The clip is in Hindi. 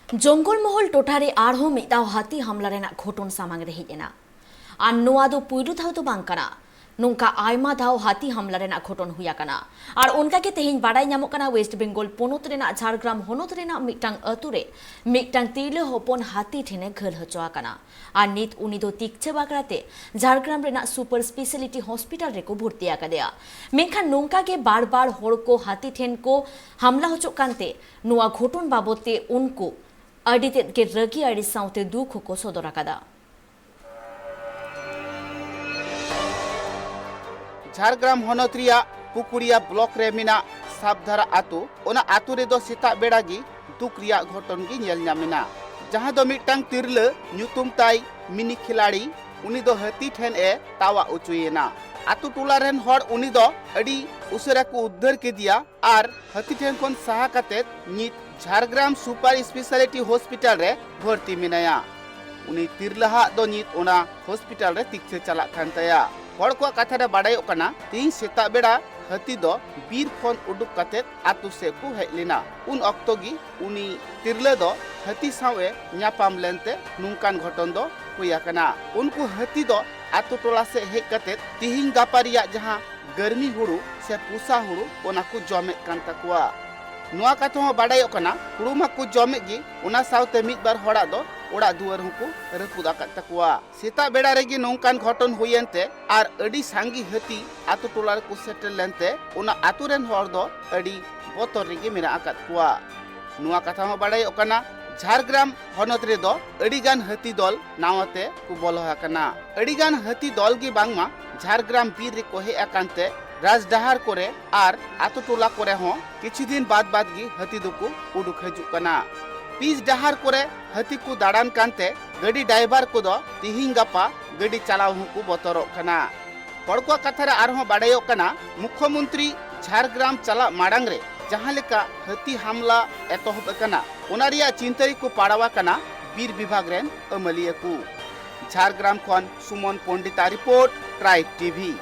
जंगल महल टोठारे आरहों मिदाव हाथी हमला रेना घटन सामांग रे हेजना आर नोआ दो पुइलु धाव दो बांग कना नोंका आयमा धाव हाथी हमला रेना घटन हुया कना आर उनका के तेहिं बाडाय ᱧᱟᱢᱚᱜ कना वेस्ट बेंगल पोनोत रेना झारग्राम होनोत रेना मिटांग अतुरे मिटांग तिरले होपन हाथी ठेने घल हचोआ कना आर नित उनी दो तिकचे बागराते झारग्राम रेना सुपर स्पेशलिटी हॉस्पिटल रेको भर्ती आकादेया मेनखान नोंका के बार बार हर को हाथी ठेन को हमला हचो कानते नोआ घटन बाबते उनको अडितेत के रगी अड़ी साउते दुख को सदर आकादा झारग्राम होनोत रिया पुकुरिया ब्लॉक रे मिना साबधारा आतु ओना आतु रे दो सेता बेड़ा गी दुख रिया घटन गी नेल ᱧᱟᱢᱮᱱᱟ जहां दो मिटांग तिरले ᱧᱩᱛᱩᱢ ताई मिनी खिलाड़ी उनी दो हाथी ठेन ए तावा उचुयेना आतु टोला रेन हर उनी दो अडी उसेरा को उद्धार केदिया आर हाथी ठेन कोन सहा काते नित झारग्राम सुपर स्पेशलिटी हॉस्पिटल रे भर्ती मिनाया उनी तिरलाहा दो नित ओना हॉस्पिटल रे तिकसे चला खानताया हर को कथा रे बाडाय ओकना तीन सेता बेड़ा हाथी दो बीर खन उडुक काते आतु से को हेलेना उन अक्तो गी उनी तिरले दो हाथी सावे न्यापाम लेनते नुंकान घटन दो हुया कना उनको हाथी दो आतु टोला से हेक काते तिहिं गापारिया जहां गर्मी हुड़ू से पुसा हुड़ू ओना को जमे कान तकुआ नुआ कथा हो बाडाय ओकना हुड़ू मा को जमे गी ओना सावते मिद बार होड़ा दो ओड़ा दुआर हुकु रपुद आकात तकुआ सेता बेड़ा रेगी नोंकान घटन हुयेनते आर अडी सांगी हाथी आतु टोला को सेटल लेनते ओना आतु रेन हर दो अडी बोतर रेगी मेरा आकात कुआ नुआ कथा हो बाडाय ओकना झारग्राम होनोत रे दो अडीगान हाथी दल नावते को बोलो हाकना अडीगान हाथी दल गी बांगमा झारग्राम बीर रे को हे अकांते राजडहार करे आर आतु टोला करे हो किछि दिन बाद गी हाथी दुकु उडुक हजु कना पीस डहार करे हाथी को दाड़ान कानते गाड़ी ड्राइवर को दो तिहिं गापा गाड़ी चलाव हुकु बतरो कना पड़को कथा रे आरहो बाडायो कना मुख्यमंत्री झारग्राम चला माडांग रे जहां लेका हाथी हमला एतोहब कना ओना रिया चिंतरी को पाड़ावा कना बीर विभाग रेन अमलिया को झारग्राम खन सुमन पंडिता रिपोर्ट ट्राइब टीवी।